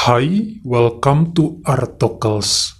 Hai, welcome to Artocles.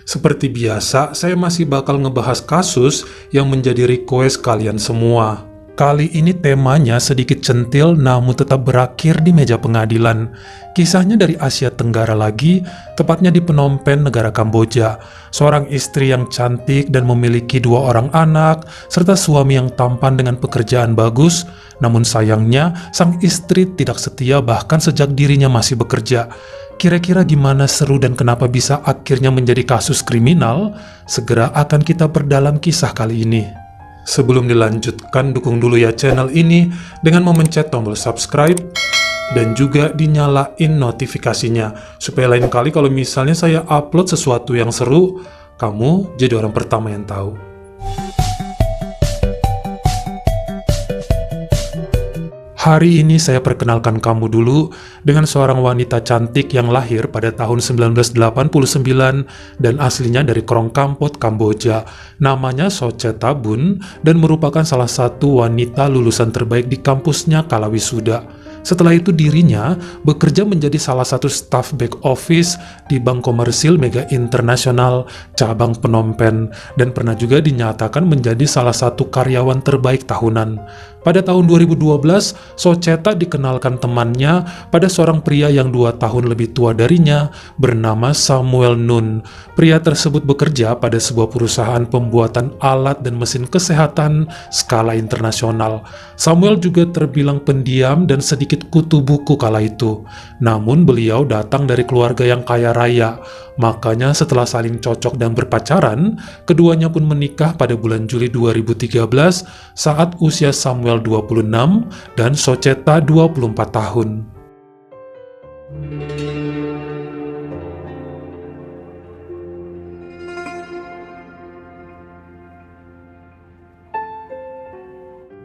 Seperti biasa, saya masih bakal ngebahas kasus yang menjadi request kalian semua. Kali ini temanya sedikit centil namun tetap berakhir di meja pengadilan. Kisahnya dari Asia Tenggara lagi, tepatnya di Phnom Penh, negara Kamboja. Seorang istri yang cantik dan memiliki 2 orang anak, serta suami yang tampan dengan pekerjaan bagus. Namun sayangnya, sang istri tidak setia bahkan sejak dirinya masih bekerja. Kira-kira gimana seru dan kenapa bisa akhirnya menjadi kasus kriminal? Segera akan kita perdalam kisah kali ini. Sebelum dilanjutkan, dukung dulu ya channel ini dengan memencet tombol subscribe dan juga dinyalain notifikasinya supaya lain kali kalau misalnya saya upload sesuatu yang seru, kamu jadi orang pertama yang tahu. Hari ini saya perkenalkan kamu dulu dengan seorang wanita cantik yang lahir pada tahun 1989 dan aslinya dari Krong Kampot, Kamboja. Namanya Socheta Bun dan merupakan salah satu wanita lulusan terbaik di kampusnya kala wisuda. Setelah itu dirinya bekerja menjadi salah satu staf back office di Bank Komersil Mega Internasional cabang Phnom Penh dan pernah juga dinyatakan menjadi salah satu karyawan terbaik tahunan. Pada tahun 2012, Socheta dikenalkan temannya pada seorang pria yang 2 tahun lebih tua darinya bernama Samuel Nun. Pria tersebut bekerja pada sebuah perusahaan pembuatan alat dan mesin kesehatan skala internasional. Samuel juga terbilang pendiam dan sedikit kutu buku kala itu. Namun beliau datang dari keluarga yang kaya raya. Makanya setelah saling cocok dan berpacaran, keduanya pun menikah pada bulan Juli 2013 saat usia Samuel 26 dan Socheta 24 tahun.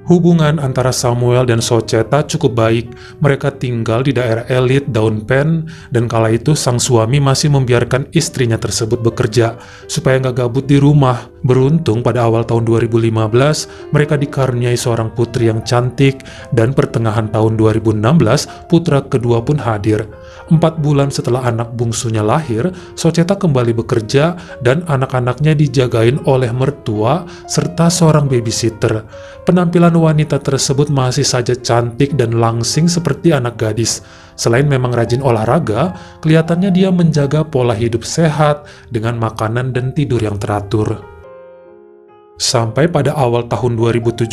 Hubungan antara Samuel dan Socheta cukup baik. Mereka tinggal di daerah elit Phnom Penh dan kala itu sang suami masih membiarkan istrinya tersebut bekerja supaya nggak gabut di rumah. Beruntung pada awal tahun 2015 mereka dikaruniai seorang putri yang cantik dan pertengahan tahun 2016 putra kedua pun hadir. 4 bulan setelah anak bungsunya lahir, Socheta kembali bekerja dan anak-anaknya dijagain oleh mertua serta seorang babysitter. Penampilan wanita tersebut masih saja cantik dan langsing seperti anak gadis. Selain memang rajin olahraga, kelihatannya dia menjaga pola hidup sehat dengan makanan dan tidur yang teratur. Sampai pada awal tahun 2017,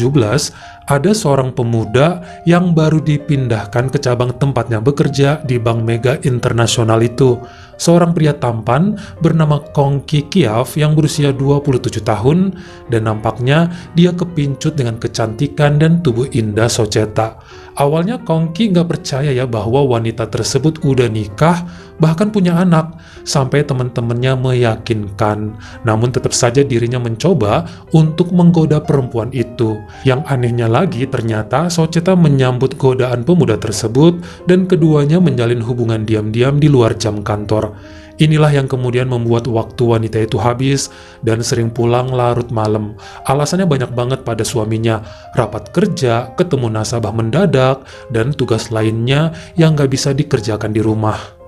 ada seorang pemuda yang baru dipindahkan ke cabang tempatnya bekerja di Bank Mega Internasional itu. Seorang pria tampan bernama Kong Ki Kiaf yang berusia 27 tahun dan nampaknya dia kepincut dengan kecantikan dan tubuh indah Socheta. Awalnya Kong Ki nggak percaya ya bahwa wanita tersebut udah nikah, bahkan punya anak, sampai teman-temannya meyakinkan. Namun tetap saja dirinya mencoba untuk menggoda perempuan itu. Yang anehnya lagi, ternyata Socheta menyambut godaan pemuda tersebut dan keduanya menjalin hubungan diam-diam di luar jam kantor. Inilah yang kemudian membuat waktu wanita itu habis dan sering pulang larut malam. Alasannya banyak banget pada suaminya, rapat kerja, ketemu nasabah mendadak, dan tugas lainnya yang gak bisa dikerjakan di rumah.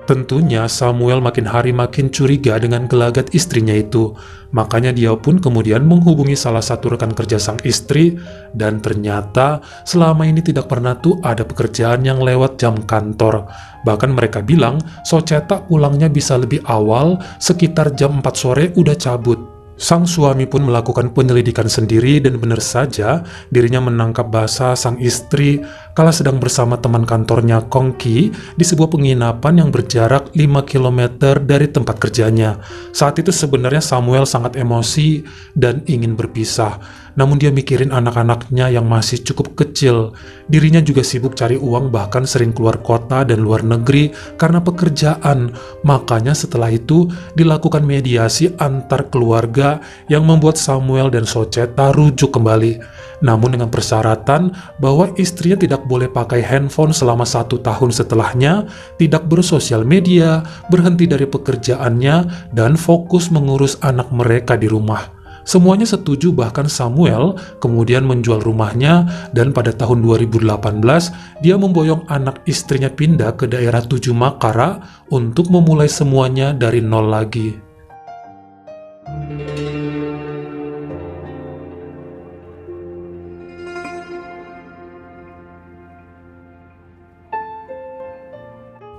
Tentunya Samuel makin hari makin curiga dengan gelagat istrinya itu. Makanya dia pun kemudian menghubungi salah satu rekan kerja sang istri dan ternyata selama ini tidak pernah tuh ada pekerjaan yang lewat jam kantor. Bahkan mereka bilang Socheta pulangnya bisa lebih awal, sekitar jam 4 sore udah cabut. Sang suami pun melakukan penyelidikan sendiri dan benar saja dirinya menangkap basah sang istri kala sedang bersama teman kantornya Kong Ki di sebuah penginapan yang berjarak 5 km dari tempat kerjanya. Saat itu sebenarnya Samuel sangat emosi dan ingin berpisah. Namun dia mikirin anak-anaknya yang masih cukup kecil. Dirinya juga sibuk cari uang bahkan sering keluar kota dan luar negeri karena pekerjaan. Makanya setelah itu dilakukan mediasi antar keluarga yang membuat Samuel dan Socheta rujuk kembali. Namun dengan persyaratan bahwa istrinya tidak boleh pakai handphone selama 1 tahun setelahnya, tidak bersosial media, berhenti dari pekerjaannya, dan fokus mengurus anak mereka di rumah. Semuanya setuju, bahkan Samuel kemudian menjual rumahnya dan pada tahun 2018 dia memboyong anak istrinya pindah ke daerah Tujuh Makara untuk memulai semuanya dari nol lagi.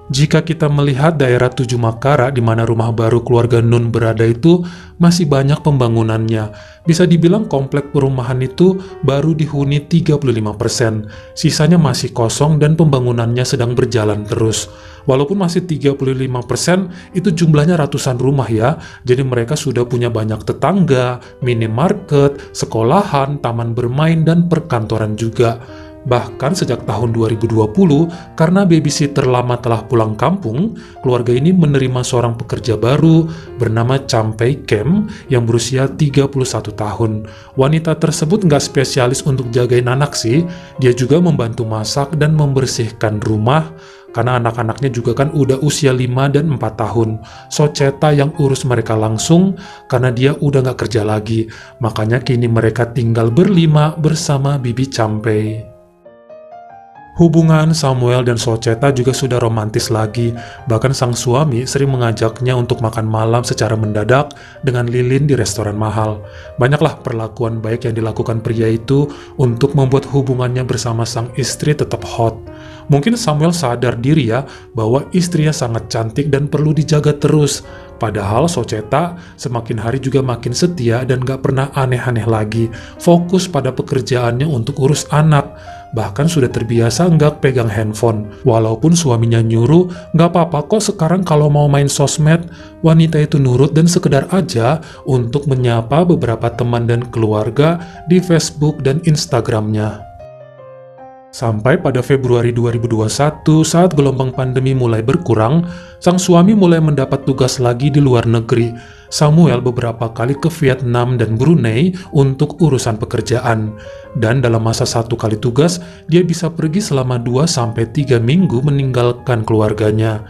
Jika kita melihat daerah Tujuh Makara di mana rumah baru keluarga Nun berada itu masih banyak pembangunannya. Bisa dibilang komplek perumahan itu baru dihuni 35%. Sisanya masih kosong dan pembangunannya sedang berjalan terus. Walaupun masih 35%, itu jumlahnya ratusan rumah ya. Jadi mereka sudah punya banyak tetangga, minimarket, sekolahan, taman bermain, dan perkantoran juga. Bahkan sejak tahun 2020, karena babysitter lama telah pulang kampung, keluarga ini menerima seorang pekerja baru bernama Champei Kem yang berusia 31 tahun. Wanita tersebut nggak spesialis untuk jagain anak sih, dia juga membantu masak dan membersihkan rumah, karena anak-anaknya juga kan udah usia 5 dan 4 tahun. Soceta yang urus mereka langsung karena dia udah nggak kerja lagi, makanya kini mereka tinggal berlima bersama Bibi Champei. Hubungan Samuel dan Soceta juga sudah romantis lagi, bahkan sang suami sering mengajaknya untuk makan malam secara mendadak dengan lilin di restoran mahal. Banyaklah perlakuan baik yang dilakukan pria itu untuk membuat hubungannya bersama sang istri tetap hot. Mungkin Samuel sadar diri ya, bahwa istrinya sangat cantik dan perlu dijaga terus. Padahal Soceta semakin hari juga makin setia dan gak pernah aneh-aneh lagi, fokus pada pekerjaannya untuk urus anak. Bahkan sudah terbiasa nggak pegang handphone. Walaupun suaminya nyuruh, nggak apa-apa kok sekarang kalau mau main sosmed, wanita itu nurut dan sekedar aja untuk menyapa beberapa teman dan keluarga di Facebook dan Instagramnya. Sampai pada Februari 2021, saat gelombang pandemi mulai berkurang, sang suami mulai mendapat tugas lagi di luar negeri. Samuel beberapa kali ke Vietnam dan Brunei untuk urusan pekerjaan. Dan dalam masa satu kali tugas, dia bisa pergi selama 2-3 minggu meninggalkan keluarganya.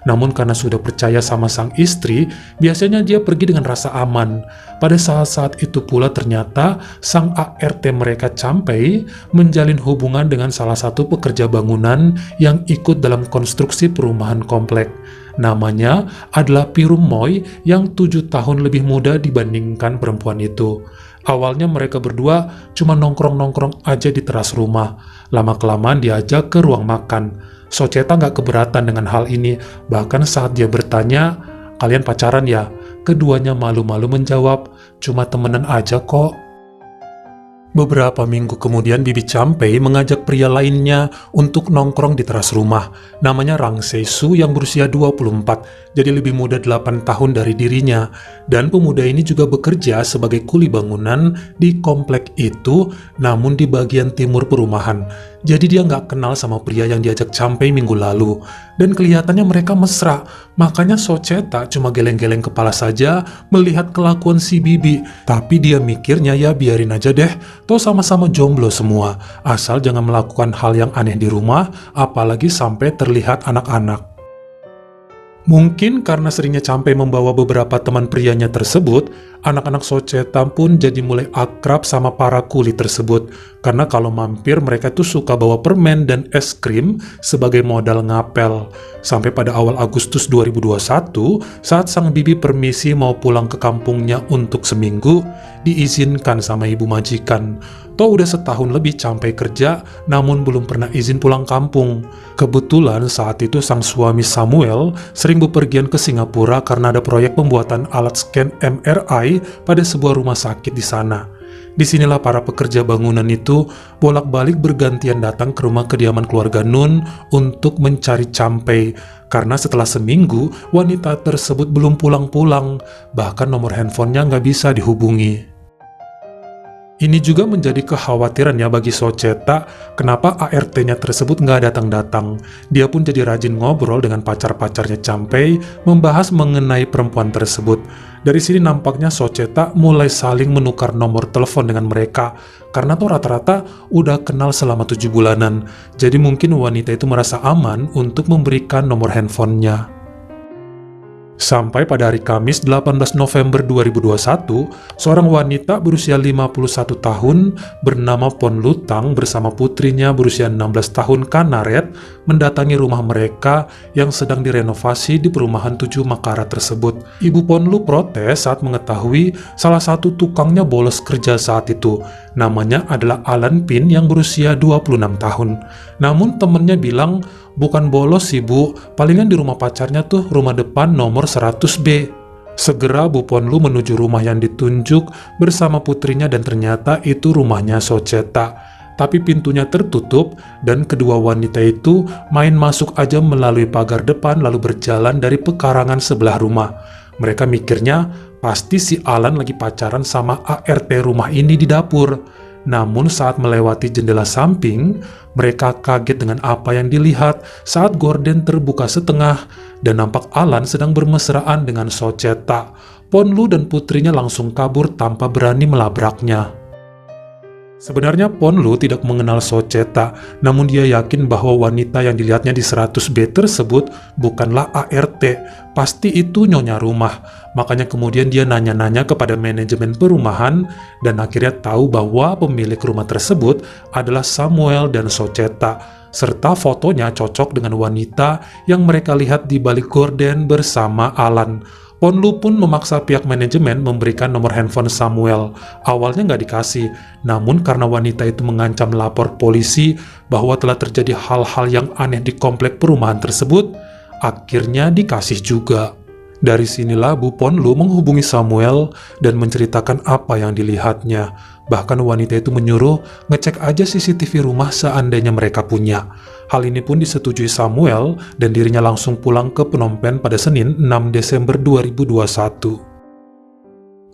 Namun karena sudah percaya sama sang istri, biasanya dia pergi dengan rasa aman. Pada saat-saat itu pula ternyata sang ART mereka Champei menjalin hubungan dengan salah satu pekerja bangunan yang ikut dalam konstruksi perumahan komplek. Namanya adalah Pirum Moy yang 7 tahun lebih muda dibandingkan perempuan itu. Awalnya mereka berdua cuma nongkrong-nongkrong aja di teras rumah. Lama-kelamaan diajak ke ruang makan. Soceta nggak keberatan dengan hal ini, bahkan saat dia bertanya, "Kalian pacaran ya?" Keduanya malu-malu menjawab, "Cuma temenan aja kok." Beberapa minggu kemudian Bibi Champei mengajak pria lainnya untuk nongkrong di teras rumah. Namanya Rang Seisu yang berusia 24, jadi lebih muda 8 tahun dari dirinya. Dan pemuda ini juga bekerja sebagai kuli bangunan di komplek itu, namun di bagian timur perumahan. Jadi dia nggak kenal sama pria yang diajak Champei minggu lalu. Dan kelihatannya mereka mesra, makanya Soceta cuma geleng-geleng kepala saja melihat kelakuan si Bibi. Tapi dia mikirnya ya biarin aja deh, toh sama-sama jomblo semua. Asal jangan melakukan hal yang aneh di rumah, apalagi sampai terlihat anak-anak. Mungkin karena seringnya Champei membawa beberapa teman prianya tersebut, anak-anak Soceta pun jadi mulai akrab sama para kuli tersebut. Karena kalau mampir mereka tuh suka bawa permen dan es krim sebagai modal ngapel. Sampai pada awal Agustus 2021, saat sang bibi permisi mau pulang ke kampungnya untuk seminggu, diizinkan sama ibu majikan. Toh udah setahun lebih Champei kerja, namun belum pernah izin pulang kampung. Kebetulan saat itu sang suami Samuel sering bepergian ke Singapura karena ada proyek pembuatan alat scan MRI pada sebuah rumah sakit di sana. Disinilah para pekerja bangunan itu bolak-balik bergantian datang ke rumah kediaman keluarga Nun untuk mencari Champei. Karena setelah seminggu, wanita tersebut belum pulang-pulang, bahkan nomor handphonenya nggak bisa dihubungi. Ini juga menjadi kekhawatiran ya bagi Soceta, kenapa ART-nya tersebut nggak datang-datang. Dia pun jadi rajin ngobrol dengan pacar-pacarnya Champei, membahas mengenai perempuan tersebut. Dari sini nampaknya Soceta mulai saling menukar nomor telepon dengan mereka, karena tuh rata-rata udah kenal selama 7 bulanan. Jadi mungkin wanita itu merasa aman untuk memberikan nomor handphonenya. Sampai pada hari Kamis 18 November 2021, seorang wanita berusia 51 tahun bernama Pon Lutang bersama putrinya berusia 16 tahun Kanaret mendatangi rumah mereka yang sedang direnovasi di perumahan 7 Makara tersebut. Ibu Pon Lu protes saat mengetahui salah satu tukangnya bolos kerja saat itu. Namanya adalah Alan Pin yang berusia 26 tahun. Namun temennya bilang, "Bukan bolos sih bu, palingan di rumah pacarnya tuh rumah depan nomor 100B. Segera Bu Pon Lu menuju rumah yang ditunjuk bersama putrinya dan ternyata itu rumahnya Socheta. Tapi pintunya tertutup dan kedua wanita itu main masuk aja melalui pagar depan lalu berjalan dari pekarangan sebelah rumah. Mereka mikirnya pasti si Alan lagi pacaran sama ART rumah ini di dapur. Namun saat melewati jendela samping, mereka kaget dengan apa yang dilihat saat gorden terbuka setengah dan nampak Alan sedang bermesraan dengan Socheta. Pon Lu dan putrinya langsung kabur tanpa berani melabraknya. Sebenarnya Pon Lu tidak mengenal Socheta, namun dia yakin bahwa wanita yang dilihatnya di 100B tersebut bukanlah ART, pasti itu nyonya rumah. Makanya kemudian dia nanya-nanya kepada manajemen perumahan dan akhirnya tahu bahwa pemilik rumah tersebut adalah Samuel dan Socheta, serta fotonya cocok dengan wanita yang mereka lihat di balik gorden bersama Alan. Pon Lu pun memaksa pihak manajemen memberikan nomor handphone Samuel. Awalnya nggak dikasih, namun karena wanita itu mengancam lapor polisi bahwa telah terjadi hal-hal yang aneh di komplek perumahan tersebut, akhirnya dikasih juga. Dari sinilah Bu Pon Lu menghubungi Samuel dan menceritakan apa yang dilihatnya. Bahkan wanita itu menyuruh ngecek aja CCTV rumah seandainya mereka punya. Hal ini pun disetujui Samuel dan dirinya langsung pulang ke Phnom Penh pada Senin 6 Desember 2021.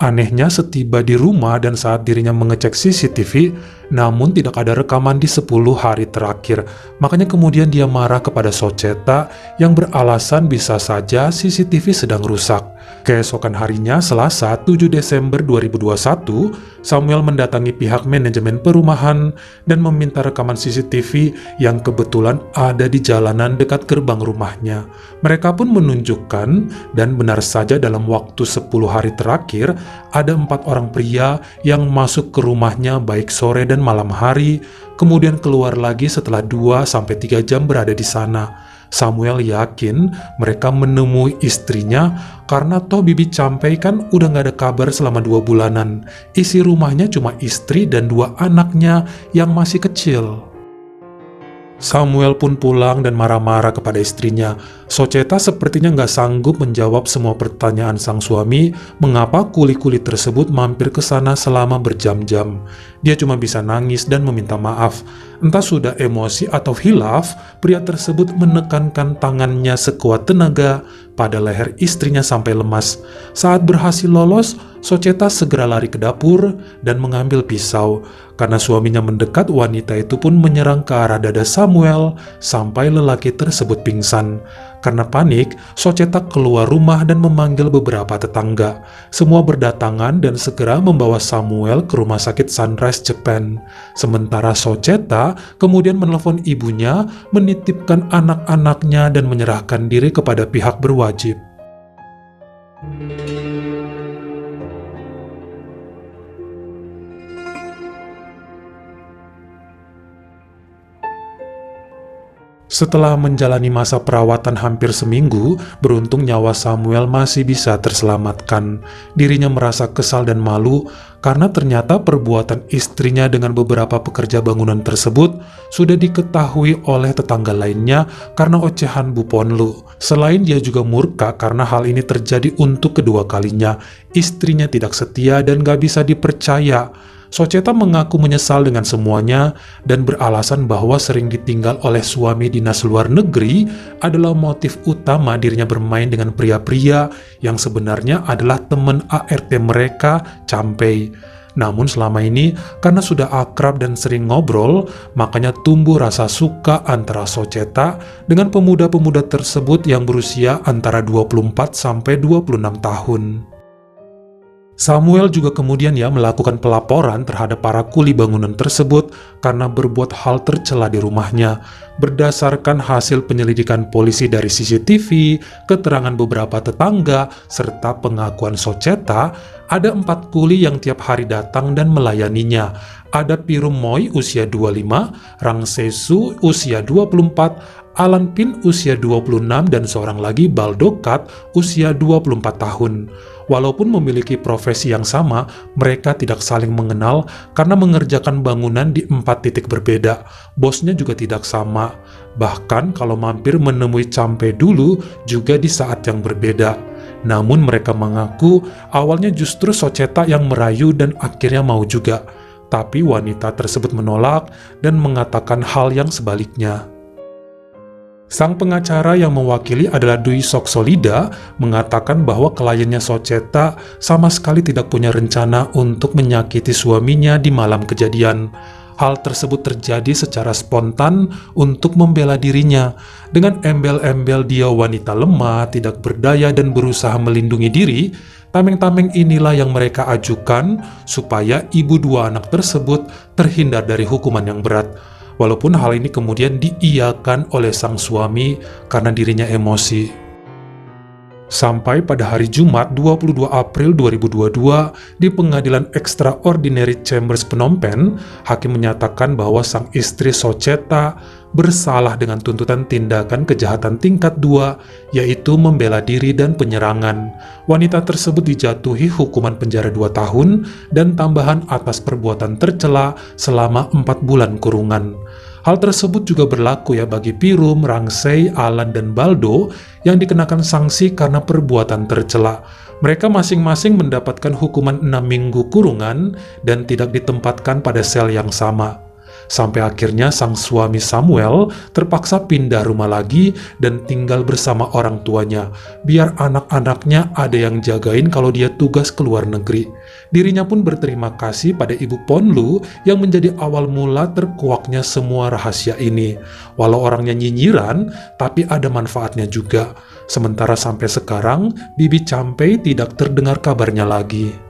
Anehnya setiba di rumah dan saat dirinya mengecek CCTV, namun tidak ada rekaman di 10 hari terakhir. Makanya kemudian dia marah kepada Socheta yang beralasan bisa saja CCTV sedang rusak. Keesokan harinya, Selasa 7 Desember 2021, Samuel mendatangi pihak manajemen perumahan dan meminta rekaman CCTV yang kebetulan ada di jalanan dekat gerbang rumahnya. Mereka pun menunjukkan dan benar saja dalam waktu 10 hari terakhir, ada 4 orang pria yang masuk ke rumahnya baik sore dan malam hari, kemudian keluar lagi setelah 2-3 jam berada di sana. Samuel yakin mereka menemui istrinya karena toh Bibi Campei kan udah gak ada kabar selama 2 bulanan. Isi rumahnya cuma istri dan 2 anaknya yang masih kecil. Samuel pun pulang dan marah-marah kepada istrinya. Socheta sepertinya nggak sanggup menjawab semua pertanyaan sang suami mengapa kuli-kuli tersebut mampir ke sana selama berjam-jam. Dia cuma bisa nangis dan meminta maaf. Entah sudah emosi atau hilaf, pria tersebut menekankan tangannya sekuat tenaga pada leher istrinya sampai lemas. Saat berhasil lolos, Socheta segera lari ke dapur dan mengambil pisau. Karena suaminya mendekat, wanita itu pun menyerang ke arah dada Samuel sampai lelaki tersebut pingsan. Karena panik, Socheta keluar rumah dan memanggil beberapa tetangga. Semua berdatangan dan segera membawa Samuel ke rumah sakit Sunrise Japan. Sementara Socheta kemudian menelpon ibunya, menitipkan anak-anaknya dan menyerahkan diri kepada pihak berwajib. Setelah menjalani masa perawatan hampir seminggu, beruntung nyawa Samuel masih bisa terselamatkan. Dirinya merasa kesal dan malu karena ternyata perbuatan istrinya dengan beberapa pekerja bangunan tersebut sudah diketahui oleh tetangga lainnya karena ocehan Bu Pon Lu. Selain dia juga murka karena hal ini terjadi untuk kedua kalinya. Istrinya tidak setia dan gak bisa dipercaya. Socheta mengaku menyesal dengan semuanya dan beralasan bahwa sering ditinggal oleh suami dinas luar negeri adalah motif utama dirinya bermain dengan pria-pria yang sebenarnya adalah teman ART mereka, Campei. Namun selama ini, karena sudah akrab dan sering ngobrol, makanya tumbuh rasa suka antara Socheta dengan pemuda-pemuda tersebut yang berusia antara 24-26 tahun. Samuel juga kemudian melakukan pelaporan terhadap para kuli bangunan tersebut karena berbuat hal tercela di rumahnya. Berdasarkan hasil penyelidikan polisi dari CCTV, keterangan beberapa tetangga, serta pengakuan Socheta, ada 4 kuli yang tiap hari datang dan melayaninya. Ada Pirum Moy usia 25, Rang Sesu usia 24, Alan Pin usia 26, dan seorang lagi Baldokat usia 24 tahun. Walaupun memiliki profesi yang sama, mereka tidak saling mengenal karena mengerjakan bangunan di 4 titik berbeda. Bosnya juga tidak sama. Bahkan kalau mampir menemui Campe dulu juga di saat yang berbeda. Namun mereka mengaku awalnya justru Socheta yang merayu dan akhirnya mau juga. Tapi wanita tersebut menolak dan mengatakan hal yang sebaliknya. Sang pengacara yang mewakili adalah Dwi Soksolida mengatakan bahwa kliennya Socheta sama sekali tidak punya rencana untuk menyakiti suaminya di malam kejadian. Hal tersebut terjadi secara spontan untuk membela dirinya. Dengan embel-embel dia wanita lemah, tidak berdaya, dan berusaha melindungi diri, tameng-tameng inilah yang mereka ajukan supaya ibu 2 anak tersebut terhindar dari hukuman yang berat. Walaupun hal ini kemudian diiyakan oleh sang suami karena dirinya emosi. Sampai pada hari Jumat 22 April 2022 di Pengadilan Extraordinary Chambers Phnom Penh, hakim menyatakan bahwa sang istri Socheta bersalah dengan tuntutan tindakan kejahatan tingkat 2, yaitu membela diri dan penyerangan. Wanita tersebut dijatuhi hukuman penjara 2 tahun dan tambahan atas perbuatan tercela selama 4 bulan kurungan. Hal tersebut juga berlaku bagi Pirum, Rangsei, Alan, dan Baldo yang dikenakan sanksi karena perbuatan tercela. Mereka masing-masing mendapatkan hukuman 6 minggu kurungan dan tidak ditempatkan pada sel yang sama. Sampai akhirnya sang suami Samuel terpaksa pindah rumah lagi dan tinggal bersama orang tuanya, biar anak-anaknya ada yang jagain kalau dia tugas ke luar negeri. Dirinya pun berterima kasih pada Ibu Ponlu yang menjadi awal mula terkuaknya semua rahasia ini. Walau orangnya nyinyiran, tapi ada manfaatnya juga. Sementara sampai sekarang, Bibi Campe tidak terdengar kabarnya lagi.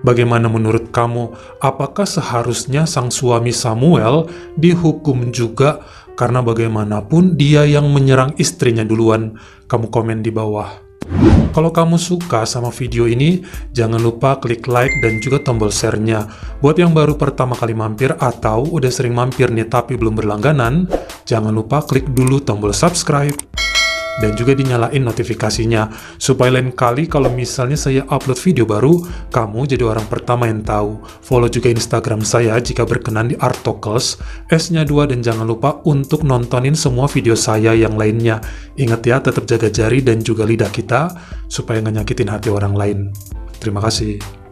Bagaimana menurut kamu? Apakah seharusnya sang suami Samuel dihukum juga? Karena bagaimanapun dia yang menyerang istrinya duluan. Kamu komen di bawah. Kalau kamu suka sama video ini, jangan lupa klik like dan juga tombol share-nya. Buat yang baru pertama kali mampir atau udah sering mampir nih tapi belum berlangganan, jangan lupa klik dulu tombol subscribe. Dan juga dinyalain notifikasinya, supaya lain kali kalau misalnya saya upload video baru, kamu jadi orang pertama yang tahu. Follow juga Instagram saya jika berkenan di Artokels, S-nya 2, dan jangan lupa untuk nontonin semua video saya yang lainnya. Ingat ya, tetap jaga jari dan juga lidah kita, supaya nggak nyakitin hati orang lain. Terima kasih.